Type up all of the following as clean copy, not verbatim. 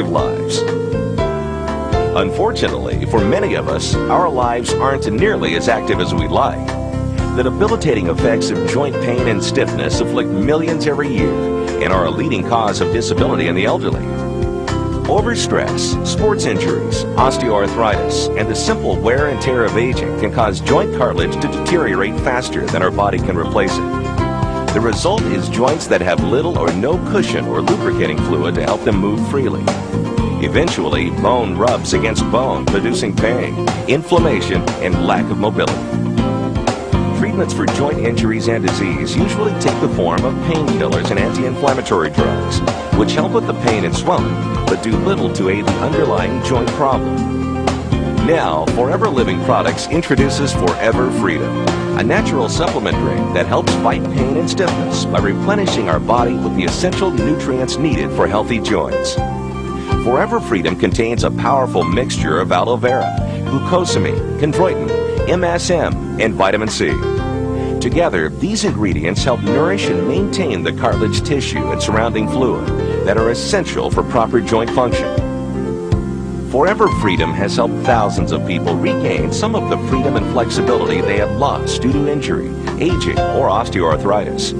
lives. Unfortunately, for many of us, our lives aren't nearly as active as we'd like. The debilitating effects of joint pain and stiffness afflict millions every year and are a leading cause of disability in the elderly. Overstress, sports injuries, osteoarthritis, and the simple wear and tear of aging can cause joint cartilage to deteriorate faster than our body can replace it. The result is joints that have little or no cushion or lubricating fluid to help them move freely. Eventually, bone rubs against bone, producing pain, inflammation, and lack of mobility. Treatments for joint injuries and disease usually take the form of painkillers and anti-inflammatory drugs, which help with the pain and swelling, but do little to aid the underlying joint problem. Now, Forever Living Products introduces Forever Freedom, a natural supplement drink that helps fight pain and stiffness by replenishing our body with the essential nutrients needed for healthy joints. Forever Freedom contains a powerful mixture of aloe vera, glucosamine, chondroitin, MSM, and vitamin C. Together, these ingredients help nourish and maintain the cartilage tissue and surrounding fluid that are essential for proper joint function. Forever Freedom has helped thousands of people regain some of the freedom and flexibility they had lost due to injury, aging, or osteoarthritis.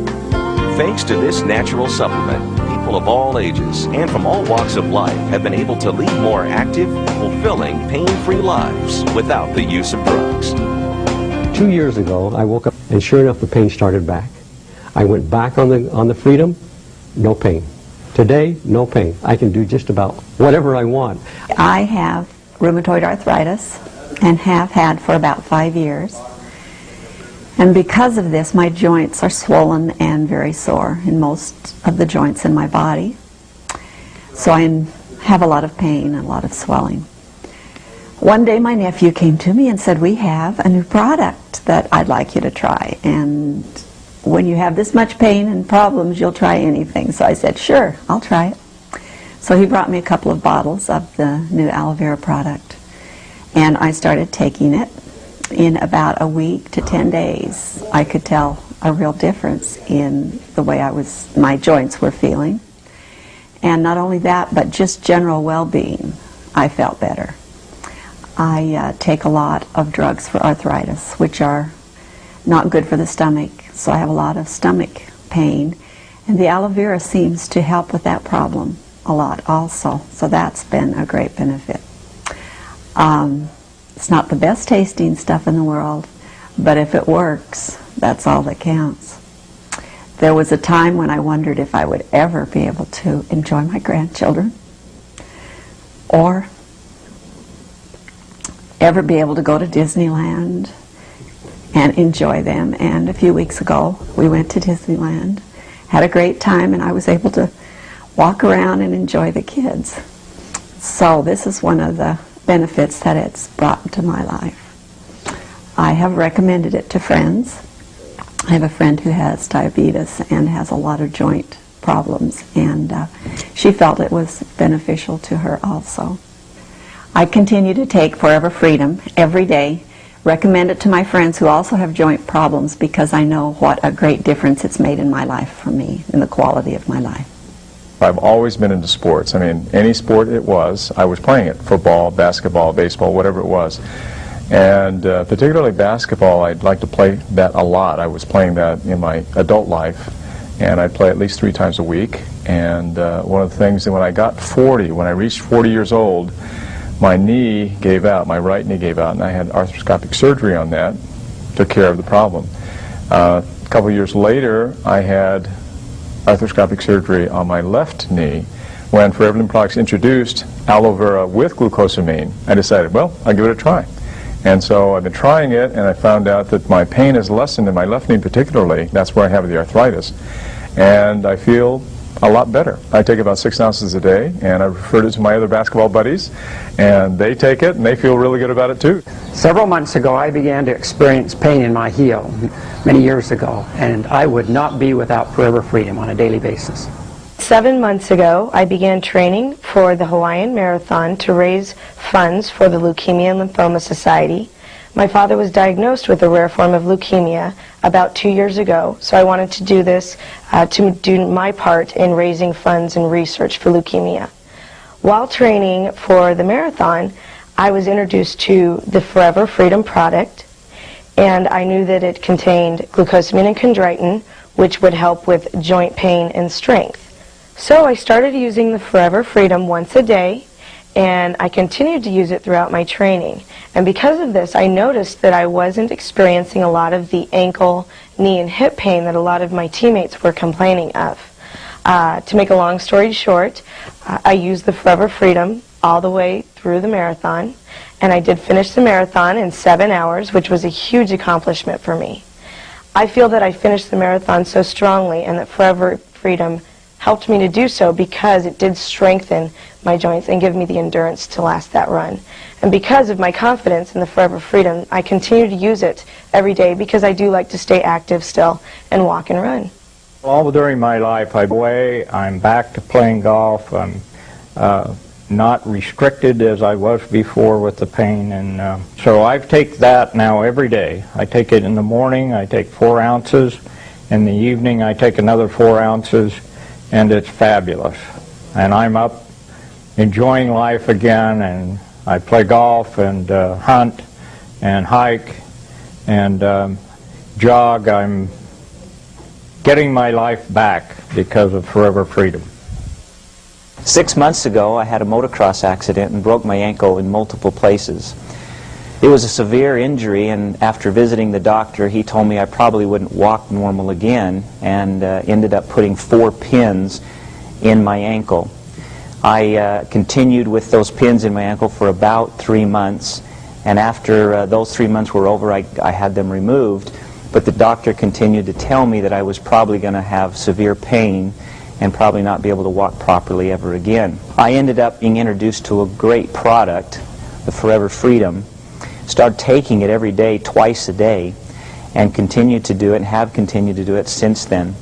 Thanks to this natural supplement, people of all ages and from all walks of life have been able to lead more active, fulfilling, pain-free lives without the use of drugs. 2 years ago, I woke up and sure enough, the pain started back. I went back on the Freedom, no pain. Today, no pain. I can do just about whatever I want. I have rheumatoid arthritis and have had for about 5 years. And because of this, my joints are swollen and very sore in most of the joints in my body. So I have a lot of pain and a lot of swelling. One day my nephew came to me and said, "We have a new product that I'd like you to try. And when you have this much pain and problems, you'll try anything." So I said, "Sure, I'll try it." So he brought me a couple of bottles of the new aloe vera product. And I started taking it. In about a week to 10 days, I could tell a real difference in the way my joints were feeling. And not only that, but just general well-being. I felt better. I take a lot of drugs for arthritis, which are not good for the stomach, so I have a lot of stomach pain. And the aloe vera seems to help with that problem a lot also, so that's been a great benefit. It's not the best tasting stuff in the world, but if it works, that's all that counts. There was a time when I wondered if I would ever be able to enjoy my grandchildren or ever be able to go to Disneyland and enjoy them. And a few weeks ago, we went to Disneyland, had a great time, and I was able to walk around and enjoy the kids. So this is one of the benefits that it's brought into my life. I have recommended it to friends. I have a friend who has diabetes and has a lot of joint problems, and she felt it was beneficial to her also. I continue to take Forever Freedom every day, recommend it to my friends who also have joint problems because I know what a great difference it's made in my life for me, in the quality of my life. I've always been into sports. I mean, any sport it was, I was playing it. Football, basketball, baseball, whatever it was. And particularly basketball, I'd like to play that a lot. I was playing that in my adult life, and I'd play at least 3 times a week. And one of the things that when I got 40, when I reached 40 years old, my knee gave out, my right knee gave out, and I had arthroscopic surgery on that, took care of the problem. A couple years later, I had arthroscopic surgery on my left knee. When Forever Living Products introduced aloe vera with glucosamine, I decided, well, I'll give it a try. And so I've been trying it, and I found out that my pain has lessened in my left knee particularly. That's where I have the arthritis. And I feel a lot better. I take about 6 ounces a day, and I've referred it to my other basketball buddies, and they take it, and they feel really good about it too. Several months ago, I began to experience pain in my heel many years ago, and I would not be without Forever Freedom on a daily basis. 7 months ago, I began training for the Hawaiian Marathon to raise funds for the Leukemia and Lymphoma Society. My father was diagnosed with a rare form of leukemia about 2 years ago, so I wanted to do this to do my part in raising funds and research for leukemia. While training for the marathon, I was introduced to the Forever Freedom product, and I knew that it contained glucosamine and chondroitin, which would help with joint pain and strength. So I started using the Forever Freedom once a day, and I continued to use it throughout my training. And because of this, I noticed that I wasn't experiencing a lot of the ankle, knee, and hip pain that a lot of my teammates were complaining of. To make a long story short, I used the Forever Freedom all the way through the marathon, and I did finish the marathon in 7 hours, which was a huge accomplishment for me. I feel that I finished the marathon so strongly, and that Forever Freedom helped me to do so because it did strengthen my joints and give me the endurance to last that run. And because of my confidence in the Forever Freedom, I continue to use it every day because I do like to stay active still and walk and run. All during my life, I'm back to playing golf. I'm not restricted as I was before with the pain, and so I take that now every day. I take it in the morning, I take 4 ounces. In the evening, I take another 4 ounces, and it's fabulous. And I'm up enjoying life again, and I play golf and hunt and hike and jog. I'm getting my life back because of Forever Freedom. 6 months ago, I had a motocross accident and broke my ankle in multiple places. It was a severe injury, and after visiting the doctor, he told me I probably wouldn't walk normal again, and ended up putting 4 pins in my ankle. I continued with those pins in my ankle for about 3 months, and after those 3 months were over, I had them removed, but the doctor continued to tell me that I was probably going to have severe pain and probably not be able to walk properly ever again. I ended up being introduced to a great product, the Forever Freedom, started taking it every day, twice a day, and continued to do it and have continued to do it since then.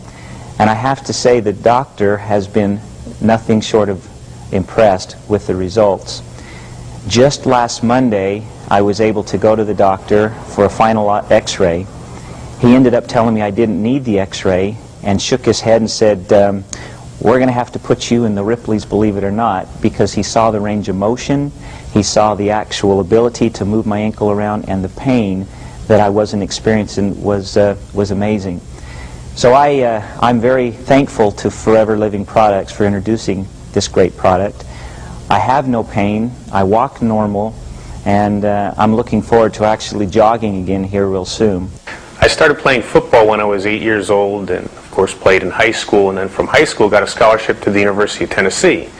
And I have to say the doctor has been nothing short of impressed with the results. Just last Monday, I was able to go to the doctor for a final x-ray. He ended up telling me I didn't need the x-ray and shook his head and said, we're going to have to put you in the Ripley's, believe it or not, because he saw the range of motion, he saw the actual ability to move my ankle around, and the pain that I wasn't experiencing was amazing. So I'm very thankful to Forever Living Products for introducing this great product. I have no pain, I walk normal, and I'm looking forward to actually jogging again here real soon. I started playing football when I was 8 years old, and of course played in high school, and then from high school got a scholarship to the University of Tennessee.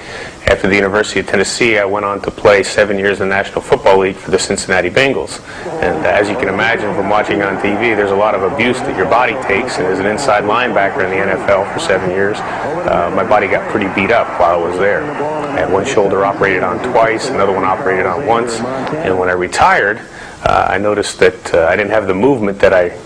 After the University of Tennessee, I went on to play 7 years in the National Football League for the Cincinnati Bengals. And as you can imagine from watching on TV, there's a lot of abuse that your body takes, and as an inside linebacker in the NFL for 7 years, my body got pretty beat up while I was there. I had one shoulder operated on twice, another one operated on once, and when I retired, I noticed that I didn't have the movement that I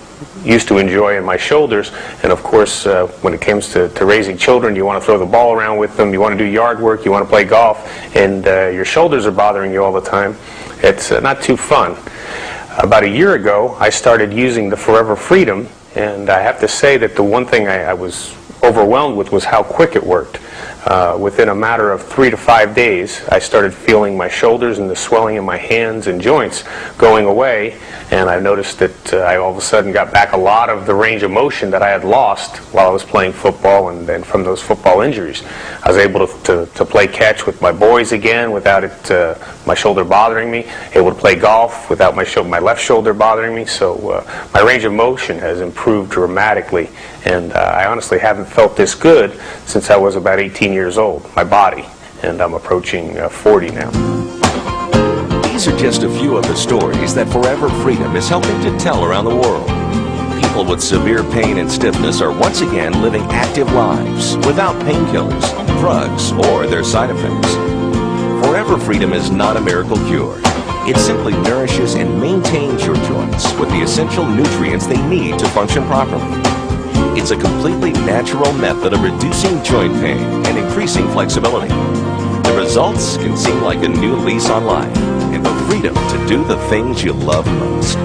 used to enjoy in my shoulders, and of course when it comes to raising children, you want to throw the ball around with them, you want to do yard work, you want to play golf, and your shoulders are bothering you all the time. It's not too fun. About a year ago, I started using the Forever Freedom, and I have to say that the one thing I was overwhelmed with was how quick it worked. Within a matter of 3 to 5 days, I started feeling my shoulders and the swelling in my hands and joints going away, and I noticed that I all of a sudden got back a lot of the range of motion that I had lost while I was playing football and from those football injuries. I was able to play catch with my boys again without my shoulder bothering me, able to play golf without my left shoulder bothering me, so my range of motion has improved dramatically, and I honestly haven't felt this good since I was about 18 years old, my body, and I'm approaching 40 now. These are just a few of the stories that Forever Freedom is helping to tell around the world. People with severe pain and stiffness are once again living active lives without painkillers, drugs, or their side effects. Forever Freedom is not a miracle cure. It simply nourishes and maintains your joints with the essential nutrients they need to function properly. It's a completely natural method of reducing joint pain and increasing flexibility. The results can seem like a new lease on life and the freedom to do the things you love most.